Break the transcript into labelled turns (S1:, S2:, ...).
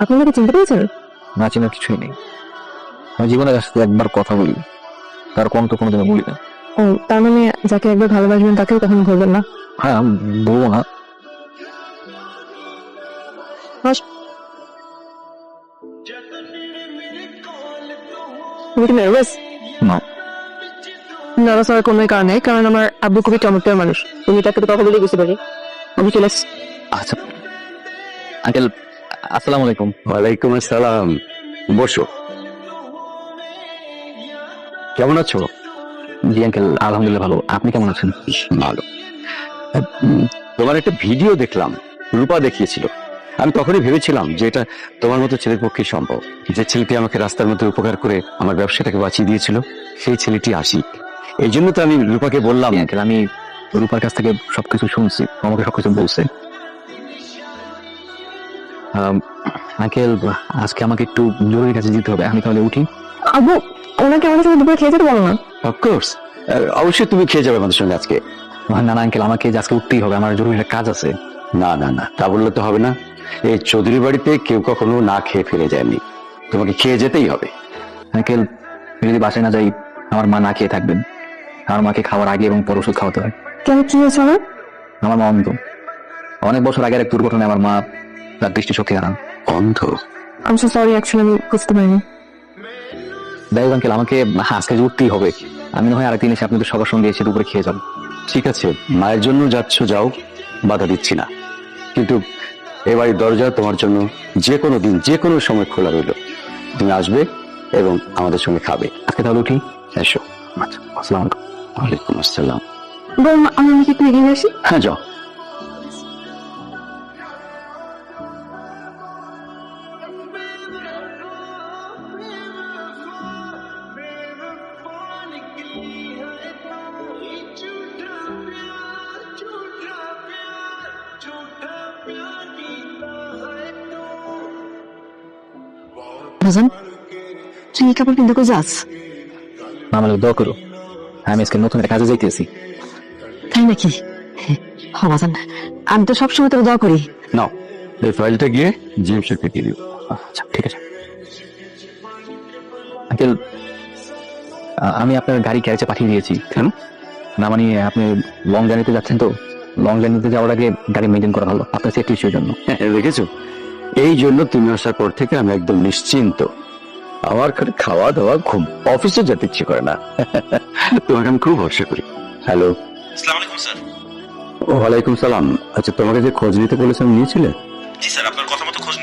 S1: আপনি আমাকে চিনতে পেরেছেন?
S2: না চেনার কিছুই নেই। আমি জীবনে যার সাথে একবার কথা বলি, তার কণ্ঠ কোনোদিনও বলি না।
S1: ও, তার মানে যাকে একবার ভালোবাসবেন তাকেও কখনো ভুলবেন না।
S2: হ্যাঁ, আমি বলবো না।
S1: তুমি কি নার্ভাস?
S2: না,
S1: নার্ভাস হওয়ার কোনো কারণে, কারণ আমার আব্বু খুবই চমৎকার মানুষ। তুমি তাকে তো কথা বলে বুঝতে পারি। আমি চলে আসছি।
S2: আচ্ছা আঙ্কেল, আসসালামু আলাইকুম।
S3: ওয়ালাইকুম আসসালাম। বসো। কেমন আছো?
S2: জি আঙ্কেল, আলহামদুলিল্লাহ ভালো। আপনি কেমন আছেন?
S3: ভালো। তোমার একটা ভিডিও দেখলাম, রূপা দেখিয়েছিল। আমি তখনই ভেবেছিলাম যে এটা তোমার মতো ছেলের পক্ষে সম্ভব। যে ছেলেটি আমাকে রাস্তার মধ্যে উপকার করে আমার ব্যবসাটাকে বাঁচিয়ে দিয়েছিল, সেই ছেলেটি আশিক। এই জন্য তো আমি রূপাকে বললাম।
S2: আঙ্কেল, আমি রূপার কাছ থেকে সবকিছু শুনছি, আমাকে সবকিছু বলছে। আঙ্কেল, আজকে আমাকে একটু জরুরি কাছে যেতে হবে, আমি তাহলে উঠি।
S1: আব্বু, ওনাকে আমাদের সাথে দুপুরে খেয়ে যেতে বলো না।
S3: অফকোর্স, অবশ্যই তুমি খেয়ে যাবে আমাদের সঙ্গে আজকে।
S2: না না আঙ্কেল, আমাকে আজকে উঠতেই হবে, আমার জরুরি একটা কাজ আছে।
S3: না না না, তা বললে তো হবে না। এই চৌধুরী বাড়িতে কেউ কখনো না খেয়ে ফিরে যায়নি, তোমাকে খেয়ে যেতেই হবে।
S2: আঙ্কেল, যদি বাসায় না যাই, আমার মা না খেয়ে থাকবেন। আমার মাকে খাওয়ার আগে এবং পর ওষুধ খাওয়াতে হয়।
S1: কেন, কি হয়েছে আমার?
S2: আমার মা অন্ধ। অনেক বছর আগের এক দুর্ঘটনায় আমার মা তার দৃষ্টিশক্তি হারান।
S3: অন্ধ?
S1: আমি সো সরি, অ্যাকচুয়ালি আমি বুঝতে পারিনি।
S2: দেখো আঙ্কেল, আমাকে আজকে যে উঠতেই হবে। আমি না হয় আরেকদিন এসে আপনাদের সবার সঙ্গে এসে দুপুরে খেয়ে যাবো।
S3: ঠিক আছে, মায়ের জন্য যাচ্ছ যাও, বাধা দিচ্ছি না। কিন্তু এ বাড়ির দরজা তোমার জন্য যে কোনো দিন যে কোনো সময় খোলা রইল। তুমি আসবে এবং আমাদের সঙ্গে খাবে।
S2: আজকে তাহলে উঠি।
S3: এসো।
S2: আচ্ছা, আসসালামু আলাইকুম।
S3: ওয়ালাইকুম আসসালাম।
S1: বলুন, আমি আমাকে একটু এগিয়ে আসি।
S3: হ্যাঁ, যাও।
S1: ভাজান, তুই এই কাপড় কিনতে যাস?
S2: আমার দোয়া করো, আমি আজকে নতুন একটা কাজে যাইতেছি।
S1: তাই নাকি? হ্যাঁ ভাজান, আমি তো সবসময় তোর দোয়া করি।
S3: নাও, এই ফাইলটা গিয়ে জিএমসিকে দিয়ে দিও।
S2: আচ্ছা, ঠিক আছে আঙ্কেল। আমি আপনার গাড়ি গ্যারেজে পাঠিয়ে দিয়েছি।
S3: কেন?
S2: না মানে আপনি লং জার্নিতে যাচ্ছেন, তো লং জার্নিতে যাওয়ার আগে গাড়ি মেনটেন করা হলো আপনার সেফটি ইস্যুর জন্য।
S3: দেখেছো, এই জন্য তুমি আসার পর থেকে আমি একদম নিশ্চিন্ত। আমার খালি খাওয়া দাওয়া ঘুম, অফিসে যেতে ইচ্ছে করে না। তোমাকে আমি খুব ভরসা করি। হ্যালো।
S4: আসসালামু আলাইকুম স্যার।
S3: ওয়ালাইকুম সালাম। আচ্ছা, তোমাকে যে খোঁজ নিতে বলেছিলাম নিয়েছিলে?
S4: জি স্যার, আপনার কথা মতো খোঁজ